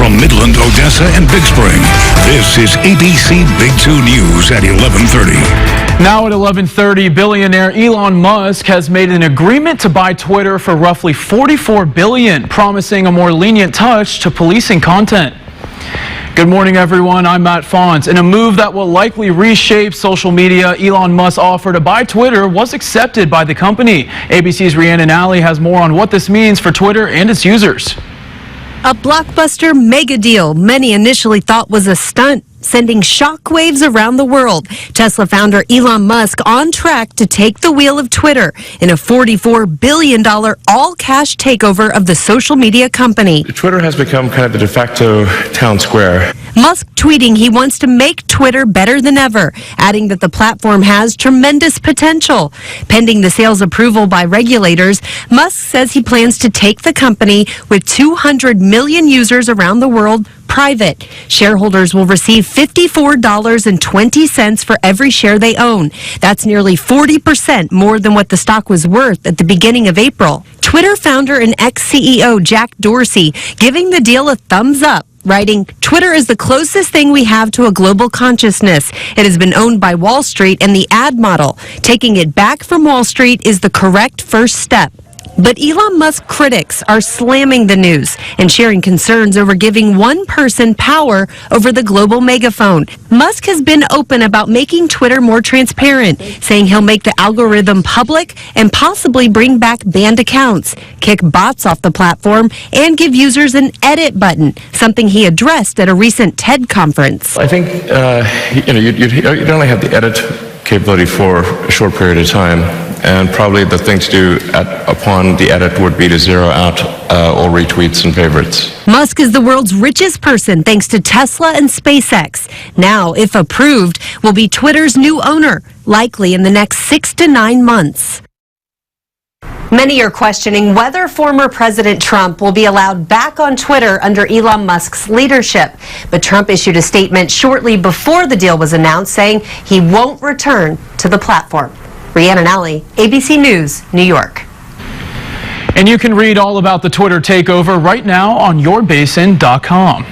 from Midland, Odessa, and Big Spring. This is ABC Big 2 News at 11:30. Now at 11:30, billionaire Elon Musk has made an agreement to buy Twitter for roughly $44 billion, promising a more lenient touch to policing content. Good morning, everyone. I'm Matt Fons. In a move that will likely reshape social media, Elon Musk's offer to buy Twitter was accepted by the company. ABC's Rhiannon Alley has more on what this means for Twitter and its users. A blockbuster mega deal many initially thought was a stunt, sending shockwaves around the world. Tesla founder Elon Musk on track to take the wheel of Twitter in a $44 billion all-cash takeover of the social media company. Twitter has become kind of the de facto town square. Musk tweeting he wants to make Twitter better than ever, adding that the platform has tremendous potential. Pending the sale's approval by regulators, Musk says he plans to take the company with 200 million users around the world private. Shareholders will receive $54.20 for every share they own. That's nearly 40% more than what the stock was worth at the beginning of April. Twitter founder and ex-CEO Jack Dorsey giving the deal a thumbs up, writing, "Twitter is the closest thing we have to a global consciousness. It has been owned by Wall Street and the ad model. Taking it back from Wall Street is the correct first step." But Elon Musk critics are slamming the news and sharing concerns over giving one person power over the global megaphone. Musk has been open about making Twitter more transparent, saying he'll make the algorithm public and possibly bring back banned accounts, kick bots off the platform, and give users an edit button, something he addressed at a recent TED conference. I think you'd only have the edit capability for a short period of time, and probably the thing to do upon the edit would be to zero out all retweets and favorites. Musk is the world's richest person thanks to Tesla and SpaceX. Now, if approved, will be Twitter's new owner, likely in the next 6 to 9 months. Many are questioning whether former President Trump will be allowed back on Twitter under Elon Musk's leadership. But Trump issued a statement shortly before the deal was announced saying he won't return to the platform. Rhiannon Alley, ABC News, New York. And you can read all about the Twitter takeover right now on yourbasin.com.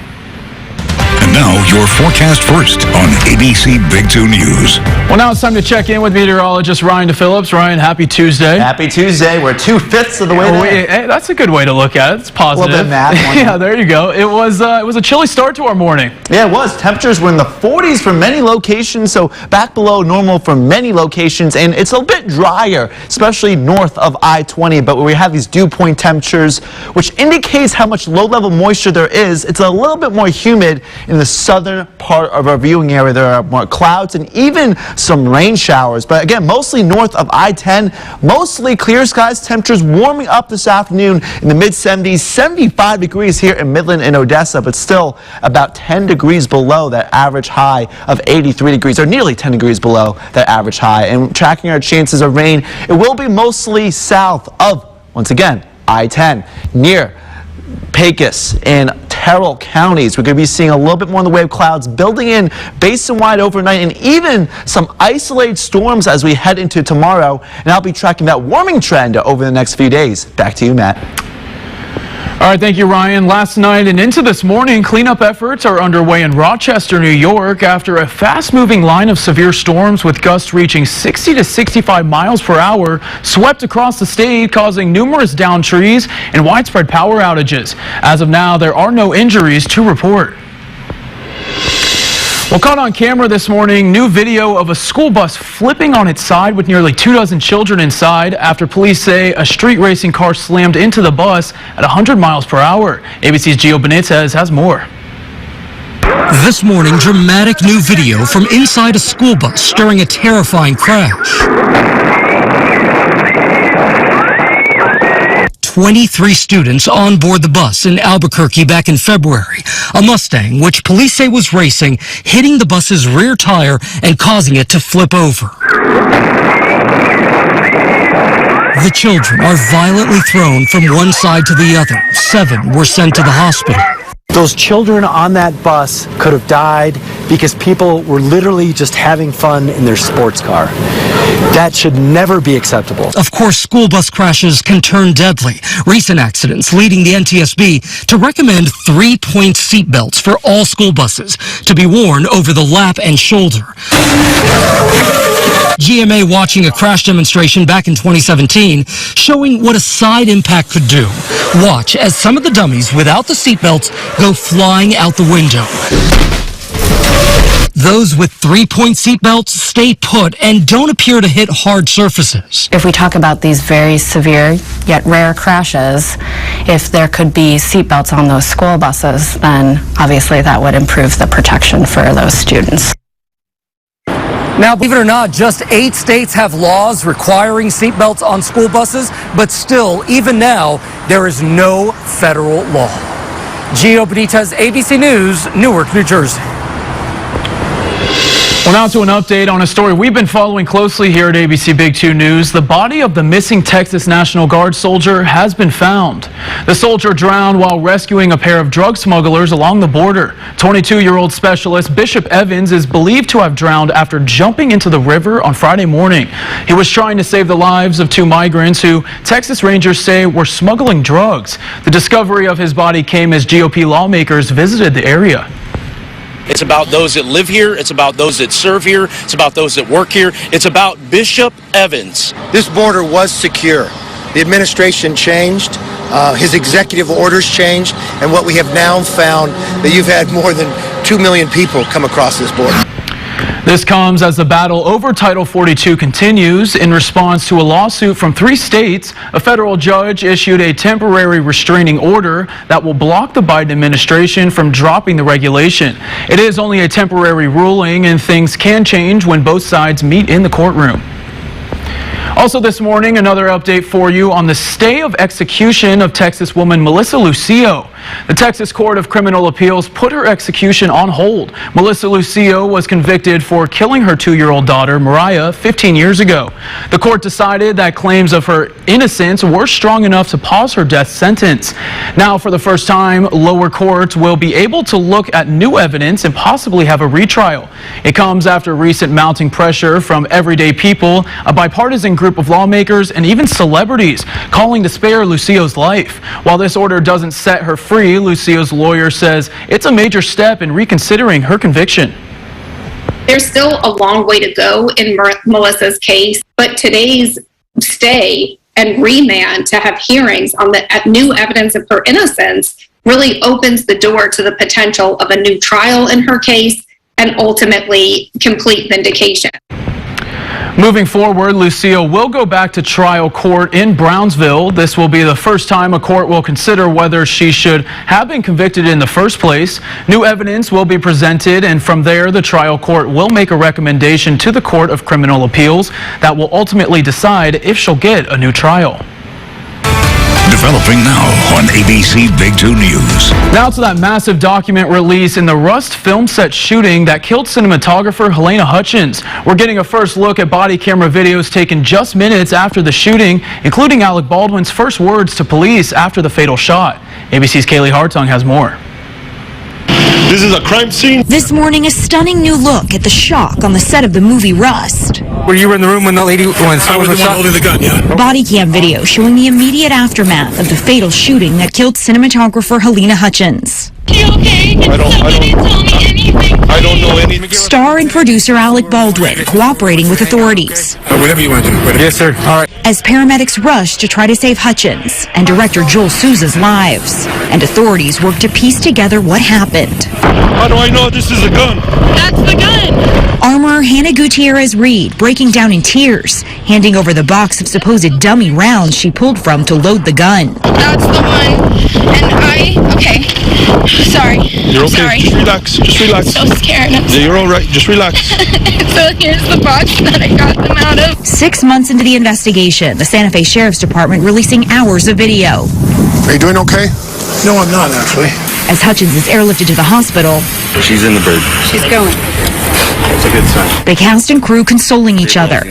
And now, your forecast first on ABC Big 2 News. Well, now it's time to check in with meteorologist Ryan DePhillips. Ryan, happy Tuesday. Happy Tuesday. We're 2/5 of the way there. Hey, that's a good way to look at it. It's positive. A little bit of math. Yeah, there you go. It was a chilly start to our morning. Yeah, it was. Temperatures were in the 40s for many locations, so back below normal for many locations, and it's a bit drier, especially north of I-20, but we have these dew point temperatures, which indicates how much low-level moisture there is. It's a little bit more humid in the southern part of our viewing area. There are more clouds and even some rain showers, but again, mostly north of I-10, mostly clear skies. Temperatures warming up this afternoon in the mid-70s, 75 degrees here in Midland and Odessa, but still about 10 degrees below that average high of 83 degrees, or nearly 10 degrees below that average high. And tracking our chances of rain, it will be mostly south of, once again, I-10, near Pecos and Terrell counties. We're going to be seeing a little bit more in the way of clouds building in basin-wide overnight, and even some isolated storms as we head into tomorrow. And I'll be tracking that warming trend over the next few days. Back to you, Matt. All right, thank you, Ryan. Last night and into this morning, cleanup efforts are underway in Rochester, New York, after a fast-moving line of severe storms with gusts reaching 60 to 65 miles per hour swept across the state, causing numerous downed trees and widespread power outages. As of now, there are no injuries to report. Well, caught on camera this morning, new video of a school bus flipping on its side with nearly 24 children inside after police say a street racing car slammed into the bus at 100 miles per hour. ABC's Gio Benitez has more. This morning, dramatic new video from inside a school bus during a terrifying crash. 23 students on board the bus in Albuquerque back in February. A Mustang, which police say was racing, hitting the bus's rear tire and causing it to flip over. The children are violently thrown from one side to the other. 7 were sent to the hospital. Those children on that bus could have died. because people were literally just having fun in their sports car. That should never be acceptable. Of course, school bus crashes can turn deadly. Recent accidents leading the NTSB to recommend 3-point seatbelts for all school buses to be worn over the lap and shoulder. GMA watching a crash demonstration back in 2017 showing what a side impact could do. Watch as some of the dummies without the seatbelts go flying out the window. Those with 3-point seatbelts stay put and don't appear to hit hard surfaces. If we talk about these very severe yet rare crashes, if there could be seatbelts on those school buses, then obviously that would improve the protection for those students. Now, believe it or not, just 8 states have laws requiring seatbelts on school buses, but still, even now, there is no federal law. Gio Benitez, ABC News, Newark, New Jersey. Well, now to an update on a story we've been following closely here at ABC Big 2 News. The body of the missing Texas National Guard soldier has been found. The soldier drowned while rescuing a pair of drug smugglers along the border. 22-year-old specialist Bishop Evans is believed to have drowned after jumping into the river on Friday morning. He was trying to save the lives of 2 migrants who Texas Rangers say were smuggling drugs. The discovery of his body came as GOP lawmakers visited the area. It's about those that live here. It's about those that serve here. It's about those that work here. It's about Bishop Evans. This border was secure. The administration changed. His executive orders changed. And what we have now found that you've had more than 2 million people come across this border. This comes as the battle over Title 42 continues. In response to a lawsuit from 3 states, a federal judge issued a temporary restraining order that will block the Biden administration from dropping the regulation. It is only a temporary ruling, and things can change when both sides meet in the courtroom. Also this morning, another update for you on the stay of execution of Texas woman Melissa Lucio. The Texas Court of Criminal Appeals put her execution on hold. Melissa Lucio was convicted for killing her 2-year-old daughter, Mariah, 15 years ago. The court decided that claims of her innocence were strong enough to pause her death sentence. Now, for the first time, lower courts will be able to look at new evidence and possibly have a retrial. It comes after recent mounting pressure from everyday people, a bipartisan group of lawmakers, and even celebrities calling to spare Lucio's life. While this order doesn't set her free, Lucio's lawyer says it's a major step in reconsidering her conviction. There's still a long way to go in Melissa's case, but today's stay and remand to have hearings on the new evidence of her innocence really opens the door to the potential of a new trial in her case and ultimately complete vindication. Moving forward, Lucio will go back to trial court in Brownsville. This will be the first time a court will consider whether she should have been convicted in the first place. New evidence will be presented, and from there, the trial court will make a recommendation to the Court of Criminal Appeals that will ultimately decide if she'll get a new trial. Developing now on ABC Big 2 News. Now to that massive document release in the Rust film set shooting that killed cinematographer Helena Hutchins. We're getting a first look at body camera videos taken just minutes after the shooting, including Alec Baldwin's first words to police after the fatal shot. ABC's Kaylee Hartung has more. This is a crime scene. This morning, a stunning new look at the shock on the set of the movie Rust. Were you in the room when the lady when someone was holding the gun? Yeah. Body cam video showing the immediate aftermath of the fatal shooting that killed cinematographer Helena Hutchins. I don't know anything. Star and producer Alec Baldwin cooperating with authorities. Whatever you want to do. Whatever. Yes, sir. All right. As paramedics rush to try to save Hutchins and director Joel Souza's lives, and authorities work to piece together what happened. How do I know this is a gun? That's the gun! Armorer Hannah Gutierrez-Reed breaking down in tears, handing over the box of supposed dummy rounds she pulled from to load the gun. That's the one. And okay. Sorry. You're okay. Sorry. Just relax. Just relax. I'm so scared. You're all right. Just relax. So here's the box that I got them out of. 6 months into the investigation, the Santa Fe Sheriff's Department releasing hours of video. Are you doing okay? No, I'm not actually. As Hutchins is airlifted to the hospital, She's in the bird. She's going. It's a good sign. the cast and crew consoling each other.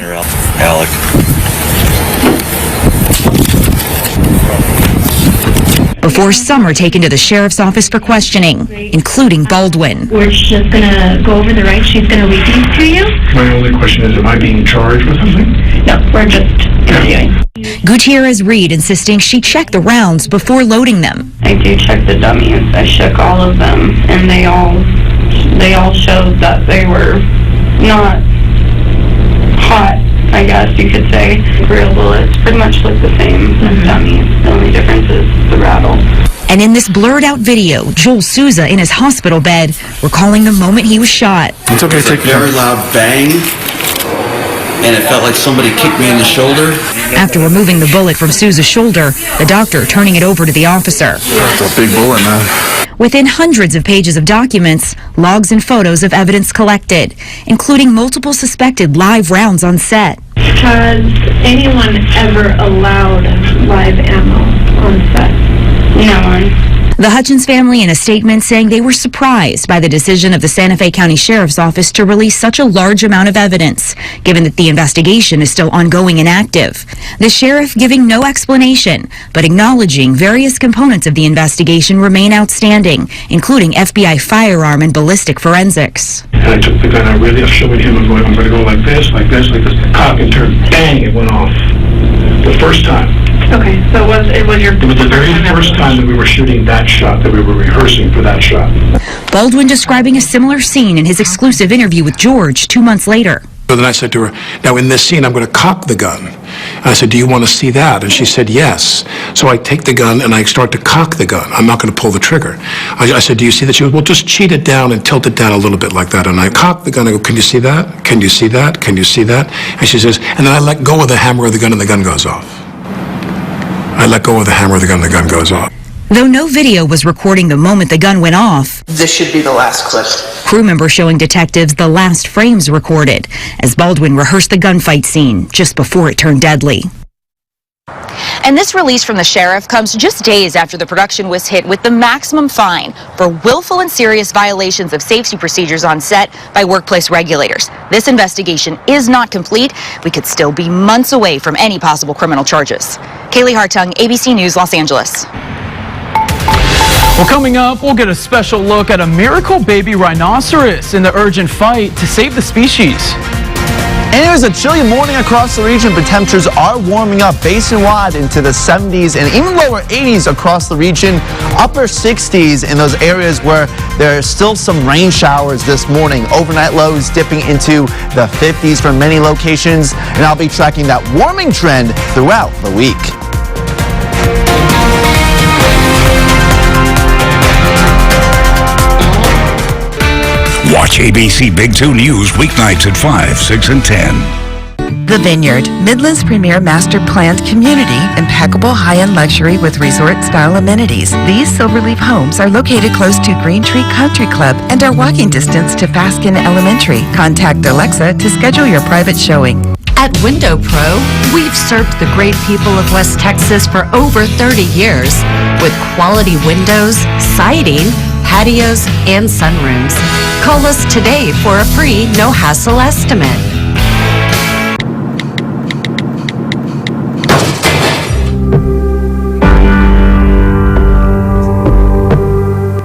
Alec. before some are taken to the sheriff's office for questioning, including Baldwin. We're just going to go over the rights. She's going to read these to you. My only question is, am I being charged with something? No, we're just interviewing. Gutierrez Reed insisting she checked the rounds before loading them. I do check the dummies. I shook all of them, and they all showed that they were not hot, I guess you could say. Real bullets pretty much look the same as dummies. The only difference is the rattle. And in this blurred out video, Joel Souza in his hospital bed recalling the moment he was shot. It's okay, take a very loud bang, and it felt like somebody kicked me in the shoulder. After removing the bullet from Souza's shoulder, the doctor turning it over to the officer. That's a big bullet, man. Within hundreds of pages of documents, logs and photos of evidence collected, including multiple suspected live rounds on set. Has anyone ever allowed live ammo on set? No one. The Hutchins family in a statement saying they were surprised by the decision of the Santa Fe County Sheriff's Office to release such a large amount of evidence, given that the investigation is still ongoing and active. The sheriff giving no explanation, but acknowledging various components of the investigation remain outstanding, including FBI firearm and ballistic forensics. And I took the gun, I really showed him, I'm going to go like this, like this, like this. Cock and turn, bang, it went off. The first time. Okay, so it was the very first time that we were shooting that shot, that we were rehearsing for that shot. Baldwin describing a similar scene in his exclusive interview with George 2 months later. So then I said to her, now in this scene, I'm going to cock the gun. And I said, do you want to see that? And she said, yes. So I take the gun and I start to cock the gun. I'm not going to pull the trigger. I said, do you see that? She goes, well, just cheat it down and tilt it down a little bit like that. And I cock the gun. I go, can you see that? Can you see that? Can you see that? And she says, and then I let go of the hammer of the gun and the gun goes off. I let go of the hammer of the gun, the gun goes off. Though no video was recording the moment the gun went off, this should be the last clip. Crew members showing detectives the last frames recorded as Baldwin rehearsed the gunfight scene just before it turned deadly. And this release from the sheriff comes just days after the production was hit with the maximum fine for willful and serious violations of safety procedures on set by workplace regulators. This investigation is not complete. We could still be months away from any possible criminal charges. Kaylee Hartung, ABC News, Los Angeles. Well, coming up, we'll get a special look at a miracle baby rhinoceros in the urgent fight to save the species. And it was a chilly morning across the region, but temperatures are warming up basin-wide into the 70s and even lower 80s across the region, upper 60s in those areas where there are still some rain showers this morning. Overnight lows dipping into the 50s for many locations, and I'll be tracking that warming trend throughout the week. Watch ABC Big 2 News weeknights at 5, 6, and 10. The Vineyard, Midland's premier master planned community, impeccable high-end luxury with resort-style amenities. These Silverleaf homes are located close to Green Tree Country Club and are walking distance to Faskin Elementary. Contact Alexa to schedule your private showing. At Window Pro, we've served the great people of West Texas for over 30 years with quality windows, siding, patios, and sunrooms. Call us today for a free, no-hassle estimate.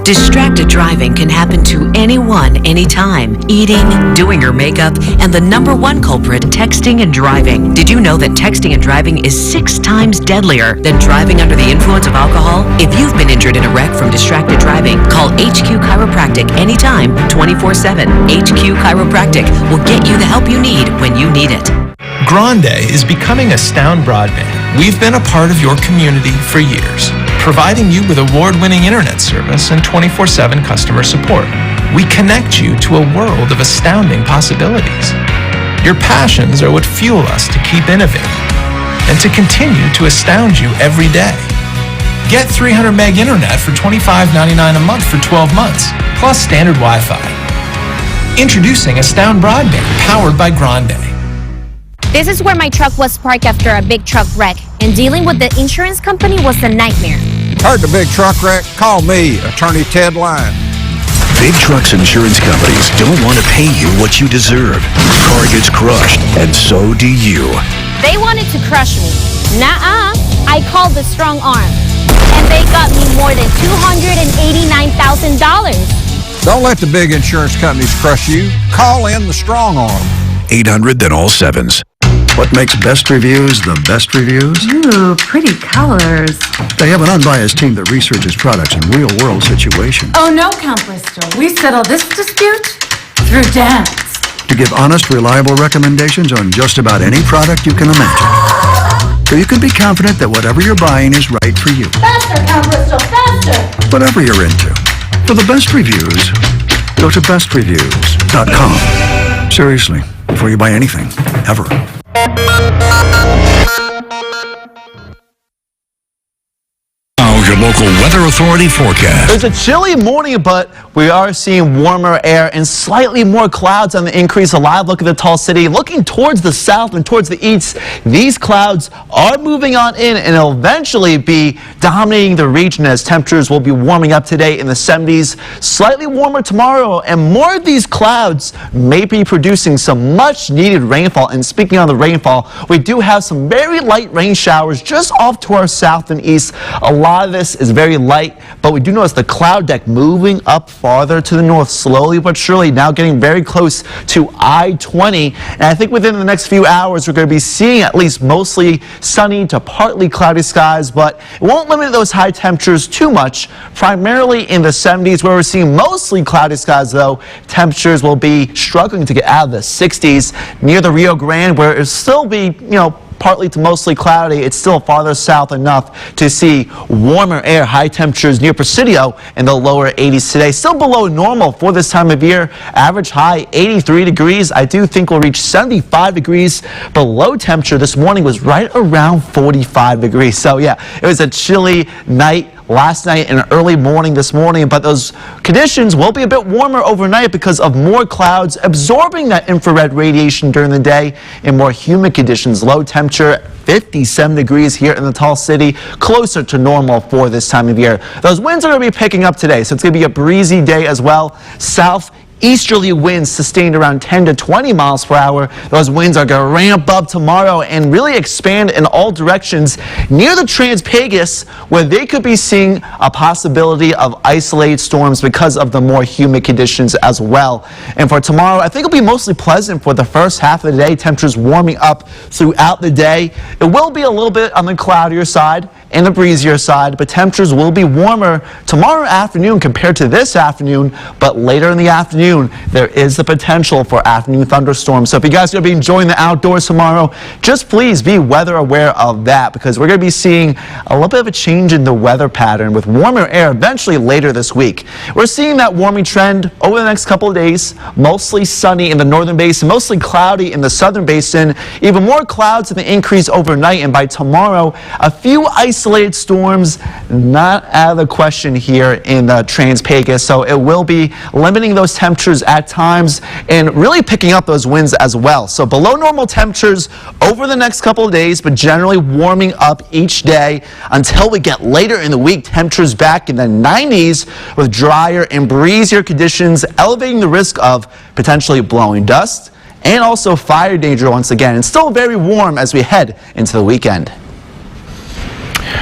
Distracted driving can happen to anyone, anytime. Eating, doing your makeup, and the #1 culprit, texting and driving. Did you know that texting and driving is 6 times deadlier than driving under the influence of alcohol? If you've been injured in a wreck from distracted driving, call HQ Chiropractic anytime, 24/7. HQ Chiropractic will get you the help you need when you need it. Grande is becoming Astound Broadband. We've been a part of your community for years, providing you with award-winning internet service and 24/7 customer support. We connect you to a world of astounding possibilities. Your passions are what fuel us to keep innovating and to continue to astound you every day. Get 300 meg internet for $25.99 a month for 12 months, plus standard Wi-Fi. Introducing Astound Broadband, powered by Grande. This is where my truck was parked after a big truck wreck, and dealing with the insurance company was a nightmare. Heard the big truck wreck? Call me, Attorney Ted Lyons. Big trucks insurance companies don't want to pay you what you deserve. Car gets crushed, and so do you. They wanted to crush me. Nuh-uh. I called the strong arm. And they got me more than $289,000. Don't let the big insurance companies crush you. Call in the strong arm. 800 then all sevens. What makes best reviews the best reviews? Ooh, pretty colors. They have an unbiased team that researches products in real-world situations. Oh no, Count Bristol. We settle this dispute through dance. To give honest, reliable recommendations on just about any product you can imagine. So you can be confident that whatever you're buying is right for you. Faster, Count Bristol, faster! Whatever you're into. For the best reviews, go to bestreviews.com. Seriously, before you buy anything, ever. Now, your local weather authority forecast. It's a chilly morning, but we are seeing warmer air and slightly more clouds on the increase. A live look at the tall city. Looking towards the south and towards the east, these clouds are moving on in and it'll eventually be dominating the region as temperatures will be warming up today in the 70s. Slightly warmer tomorrow, and more of these clouds may be producing some much needed rainfall. And speaking of the rainfall, we do have some very light rain showers just off to our south and east. A lot of this is very light, but we do notice the cloud deck moving up farther to the north slowly but surely, now getting very close to I-20. And I think within the next few hours we're going to be seeing at least mostly sunny to partly cloudy skies, but it won't limit those high temperatures too much, primarily in the 70s where we're seeing mostly cloudy skies. Though temperatures will be struggling to get out of the 60s near the Rio Grande, where it'll still be, partly to mostly cloudy. It's still farther south enough to see warmer air. High temperatures near Presidio in the lower 80s today. Still below normal for this time of year. Average high 83 degrees. I do think we'll reach 75 degrees. The low temperature this morning was right around 45 degrees. So yeah, it was a chilly night last night and early morning this morning, but those conditions will be a bit warmer overnight because of more clouds absorbing that infrared radiation during the day and more humid conditions. Low temperature 57 degrees here in the tall city, closer to normal for this time of year. Those winds are going to be picking up today, so it's going to be a breezy day as well. Southeasterly winds sustained around 10 to 20 miles per hour. Those winds are going to ramp up tomorrow and really expand in all directions near the Trans-Pecos, where they could be seeing a possibility of isolated storms because of the more humid conditions as well. And for tomorrow, I think it'll be mostly pleasant for the first half of the day. Temperatures warming up throughout the day. It will be a little bit on the cloudier side and the breezier side, but temperatures will be warmer tomorrow afternoon compared to this afternoon. But later in the afternoon, there is the potential for afternoon thunderstorms. So if you guys are going to be enjoying the outdoors tomorrow, just please be weather aware of that, because we're going to be seeing a little bit of a change in the weather pattern with warmer air eventually later this week. We're seeing that warming trend over the next couple of days. Mostly sunny in the northern basin, mostly cloudy in the southern basin. Even more clouds in the increase overnight, and by tomorrow, a few isolated storms not out of the question here in the Trans-Pecos. So it will be limiting those temperatures at times and really picking up those winds as well. So below normal temperatures over the next couple of days, but generally warming up each day until we get later in the week. Temperatures back in the 90s with drier and breezier conditions, elevating the risk of potentially blowing dust and also fire danger once again. And still very warm as we head into the weekend.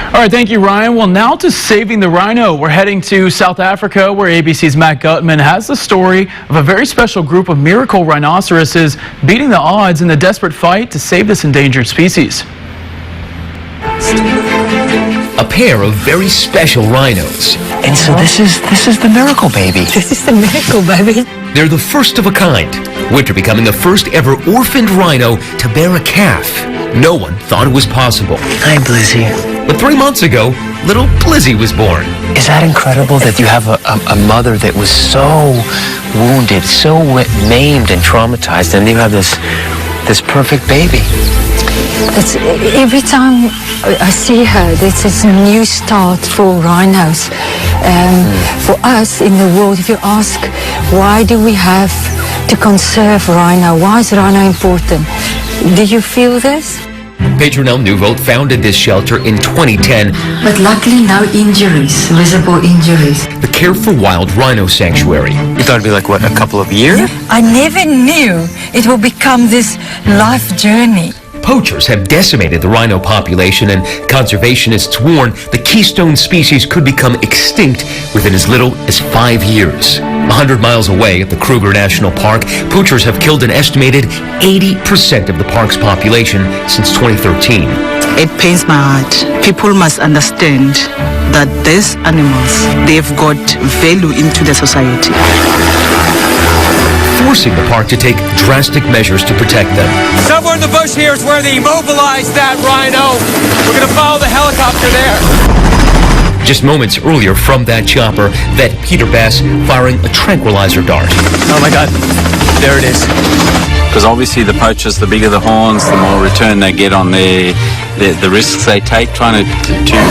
All right, thank you, Ryan. Well, now to saving the rhino. We're heading to South Africa, where ABC's Matt Gutman has the story of a very special group of miracle rhinoceroses beating the odds in the desperate fight to save this endangered species. A pair of very special rhinos. And so this is the miracle baby. This is the miracle baby. They're the first of a kind. Winter becoming the first ever orphaned rhino to bear a calf. No one thought it was possible. Hi, Blizzy. But 3 months ago, little Blizzy was born. Is that incredible that you have a mother that was so wounded, so maimed and traumatized, and you have this perfect baby? It's, every time I see her, this is a new start for rhinos. For us in the world, if you ask, why do we have to conserve rhino? Why is rhino important? Do you feel this? Petronel Nieuwholt founded this shelter in 2010. But luckily no injuries, visible injuries. The Care for Wild Rhino Sanctuary. You thought it'd be like, what, a couple of years? I never knew it will become this life journey. Poachers have decimated the rhino population, and conservationists warn the keystone species could become extinct within as little as 5 years. 100 miles away at the Kruger National Park, poachers have killed an estimated 80% of the park's population since 2013. It pains my heart. People must understand that these animals, they've got value into the society. Forcing the park to take drastic measures to protect them. Somewhere in the bush here is where they immobilized that rhino. We're going to follow the helicopter there. Just moments earlier from that chopper, vet Peter Bass firing a tranquilizer dart. Oh my God, there it is. Because obviously the poachers, the bigger the horns, the more return they get on the risks they take trying to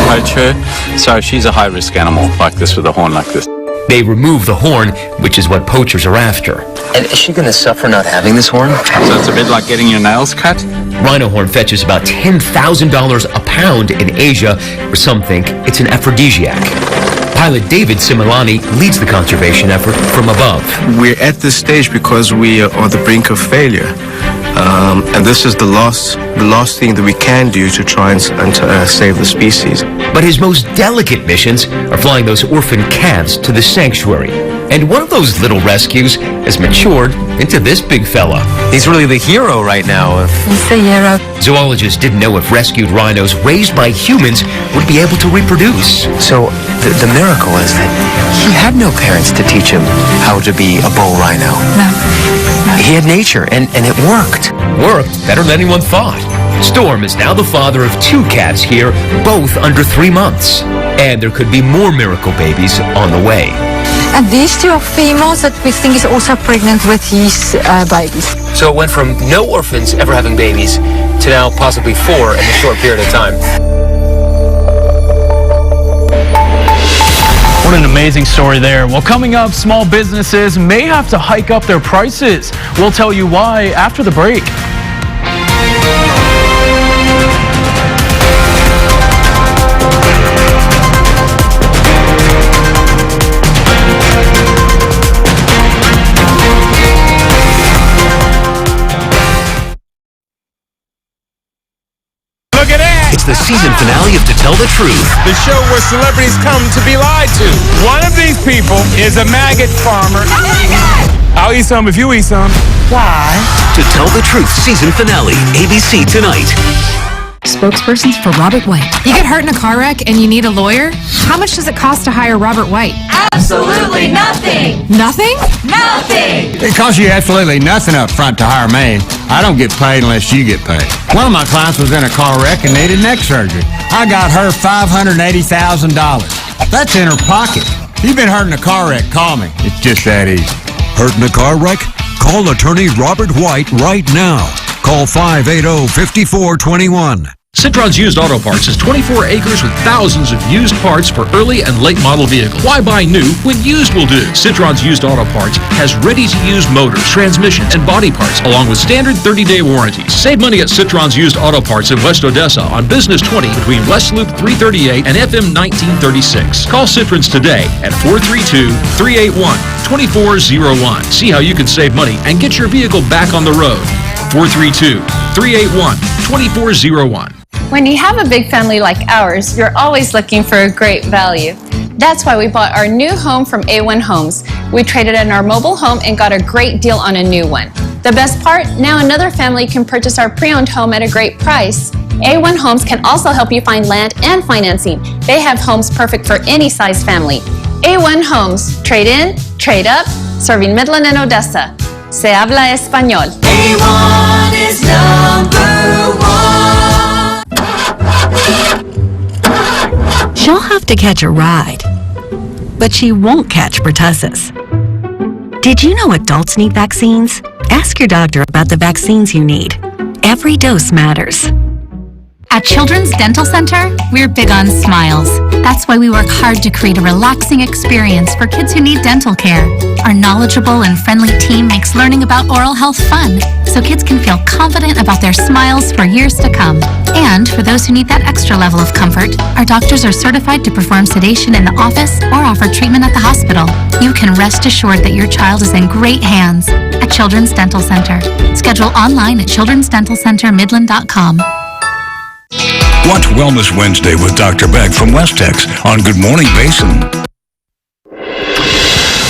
poach her. So she's a high-risk animal like this with a horn like this. They remove the horn, which is what poachers are after. And is she going to suffer not having this horn? So it's a bit like getting your nails cut? Rhino horn fetches about $10,000 a pound in Asia, where some think it's an aphrodisiac. Pilot David Similani leads the conservation effort from above. We're at this stage because we are on the brink of failure. And this is the last thing that we can do to try and save the species. But his most delicate missions are flying those orphan calves to the sanctuary. And one of those little rescues has matured into this big fella. He's really the hero right now. He's the hero. Zoologists didn't know if rescued rhinos raised by humans would be able to reproduce. So the miracle is that he had no parents to teach him how to be a bull rhino. No. He had nature, and it worked. Worked better than anyone thought. Storm is now the father of 2 cats here, both under 3 months. And there could be more miracle babies on the way. And these 2 are females that we think is also pregnant with his babies. So it went from no orphans ever having babies to now possibly 4 in a short period of time. What an amazing story there. Well, coming up, small businesses may have to hike up their prices. We'll tell you why after the break. It's the season finale of To Tell the Truth. The show where celebrities come to be lied to. One of these people is a maggot farmer. I'll eat some if you eat some. Why? To Tell the Truth season finale, ABC tonight. Spokespersons for Robert White. You get hurt in a car wreck and you need a lawyer? How much does it cost to hire Robert White? Absolutely nothing. Nothing? Nothing. It costs you absolutely nothing up front to hire me. I don't get paid unless you get paid. One of my clients was in a car wreck and needed neck surgery. I got her $580,000. That's in her pocket. You've been hurt in a car wreck, call me. It's just that easy. Hurt in a car wreck? Call attorney Robert White right now. Call 580-5421. Citron's Used Auto Parts is 24 acres with thousands of used parts for early and late model vehicles. Why buy new when used will do? Citron's Used Auto Parts has ready-to-use motors, transmissions, and body parts, along with standard 30-day warranties. Save money at Citron's Used Auto Parts in West Odessa on Business 20 between West Loop 338 and FM 1936. Call Citrons today at 432-381-2401. See how you can save money and get your vehicle back on the road. 432-381-2401. When you have a big family like ours, you're always looking for a great value. That's why we bought our new home from A1 Homes. We traded in our mobile home and got a great deal on a new one. The best part, now another family can purchase our pre-owned home at a great price. A1 Homes can also help you find land and financing. They have homes perfect for any size family. A1 Homes, trade in, trade up, serving Midland and Odessa. Se habla español. A1 is number 1. She'll have to catch a ride, but she won't catch pertussis. Did you know adults need vaccines? Ask your doctor about the vaccines you need. Every dose matters. At Children's Dental Center, we're big on smiles. That's why we work hard to create a relaxing experience for kids who need dental care. Our knowledgeable and friendly team makes learning about oral health fun, so kids can feel confident about their smiles for years to come. And for those who need that extra level of comfort, our doctors are certified to perform sedation in the office or offer treatment at the hospital. You can rest assured that your child is in great hands at Children's Dental Center. Schedule online at childrensdentalcentermidland.com. Watch Wellness Wednesday with Dr. Beck from West Tex on Good Morning Basin.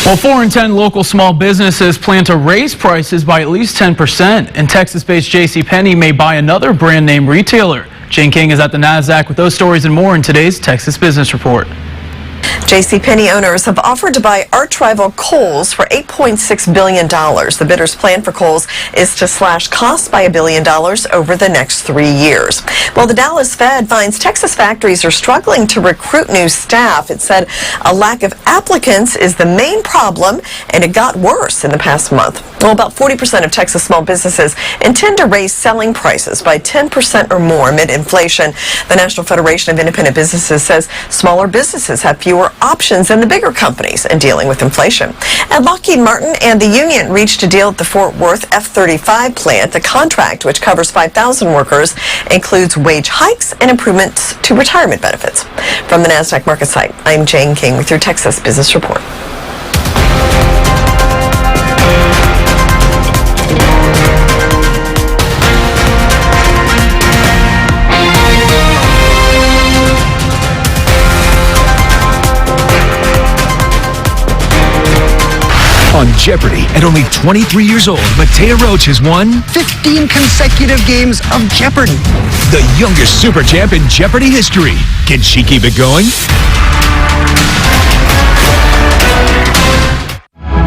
Well, 4 in 10 local small businesses plan to raise prices by at least 10%, and Texas-based JCPenney may buy another brand name retailer. Jane King is at the NASDAQ with those stories and more in today's Texas Business Report. JCPenney owners have offered to buy arch rival Kohl's for $8.6 billion. The bidder's plan for Kohl's is to slash costs by $1 billion over the next 3 years. Well, the Dallas Fed finds Texas factories are struggling to recruit new staff. It said a lack of applicants is the main problem, and it got worse in the past month. Well, about 40% of Texas small businesses intend to raise selling prices by 10% or more amid inflation. The National Federation of Independent Businesses says smaller businesses have fewer options than the bigger companies in dealing with inflation. And Lockheed Martin and the union reached a deal at the Fort Worth F-35 plant. The contract, which covers 5,000 workers, includes wage hikes and improvements to retirement benefits. From the NASDAQ market site, I'm Jane King with your Texas Business Report. On Jeopardy! At only 23 years old, Matea Roach has won 15 consecutive games of Jeopardy! The youngest super champ in Jeopardy history. Can she keep it going?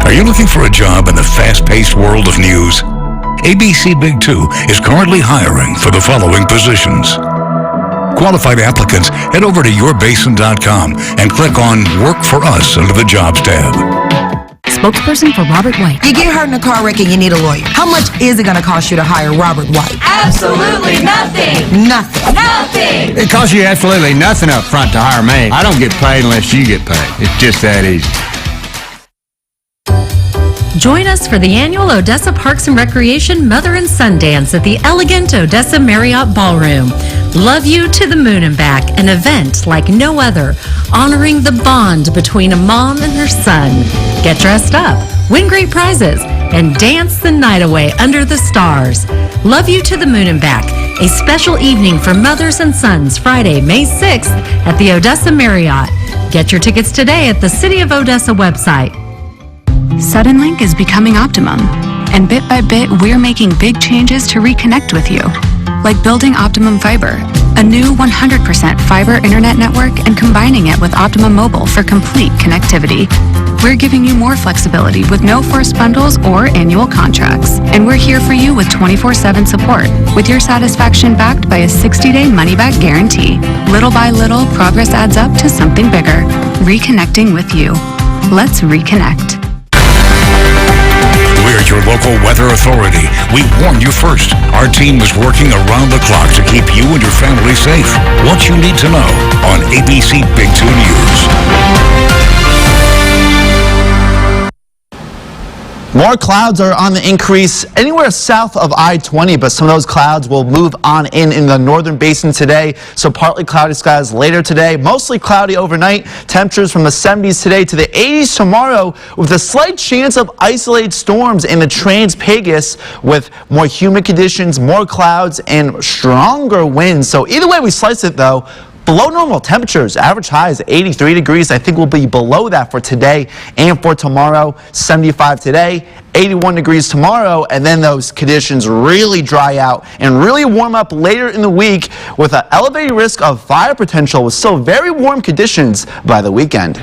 Are you looking for a job in the fast-paced world of news? ABC Big 2 is currently hiring for the following positions. Qualified applicants, head over to yourbasin.com and click on Work for Us under the Jobs tab. Spokesperson for Robert White. You get hurt in a car wreck and you need a lawyer. How much is it going to cost you to hire Robert White? Absolutely nothing. Nothing. Nothing. It costs you absolutely nothing up front to hire me. I don't get paid unless you get paid. It's just that easy. Join us for the annual Odessa Parks and Recreation Mother and Son Dance at the elegant Odessa Marriott Ballroom. Love You to the Moon and Back, an event like no other, honoring the bond between a mom and her son. Get dressed up, win great prizes, and dance the night away under the stars. Love You to the Moon and Back, a special evening for mothers and sons, Friday, May 6th at the Odessa Marriott. Get your tickets today at the City of Odessa website. Suddenlink is becoming Optimum, and bit by bit, we're making big changes to reconnect with you. Like building Optimum Fiber, a new 100% fiber internet network, and combining it with Optimum Mobile for complete connectivity. We're giving you more flexibility with no forced bundles or annual contracts. And we're here for you with 24/7 support, with your satisfaction backed by a 60-day money-back guarantee. Little by little, progress adds up to something bigger. Reconnecting with you. Let's reconnect. We're your local weather authority. We warn you first. Our team is working around the clock to keep you and your family safe. What you need to know on ABC Big 2 News. More clouds are on the increase anywhere south of I-20, but some of those clouds will move on in the northern basin today. So partly cloudy skies later today, mostly cloudy overnight. Temperatures from the 70s today to the 80s tomorrow, with a slight chance of isolated storms in the Trans-Pecos with more humid conditions, more clouds, and stronger winds. So either way we slice it, though, below normal temperatures. Average highs 83 degrees. I think we'll be below that for today and for tomorrow. 75 today, 81 degrees tomorrow, and then those conditions really dry out and really warm up later in the week with an elevated risk of fire potential with still very warm conditions by the weekend.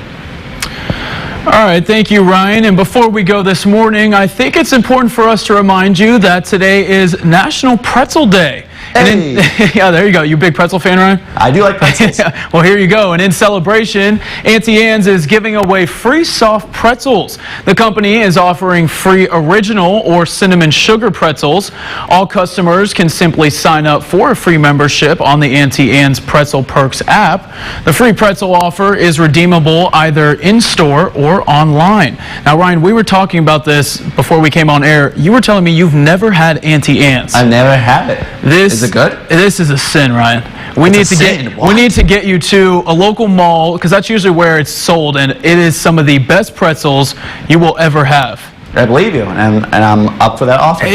All right, thank you, Ryan. And before we go this morning, I think it's important for us to remind you that today is National Pretzel Day. And yeah, there you go. You a big pretzel fan, Ryan? I do like pretzels. Well, here you go. And in celebration, Auntie Anne's is giving away free soft pretzels. The company is offering free original or cinnamon sugar pretzels. All customers can simply sign up for a free membership on the Auntie Anne's Pretzel Perks app. The free pretzel offer is redeemable either in-store or online. Now, Ryan, we were talking about this before we came on air. You were telling me you've never had Auntie Anne's. I've never had it. Is it good? This is a sin, Ryan. We need to get you to a local mall because that's usually where it's sold, and it is some of the best pretzels you will ever have. I believe you, and I'm up for that offer.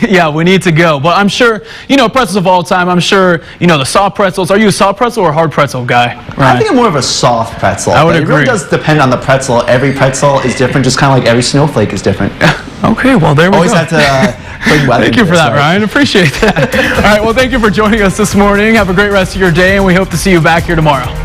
Yeah, we need to go. But I'm sure, pretzels of all time, I'm sure, the soft pretzels. Are you a soft pretzel or a hard pretzel guy? Ryan? I think I'm more of a soft pretzel. I would agree. It really does depend on the pretzel. Every pretzel is different, just kind of like every snowflake is different. Okay, well, there we Always go. Have to bring weather. Thank you for that, Ryan. Appreciate that. All right, well, thank you for joining us this morning. Have a great rest of your day, and we hope to see you back here tomorrow.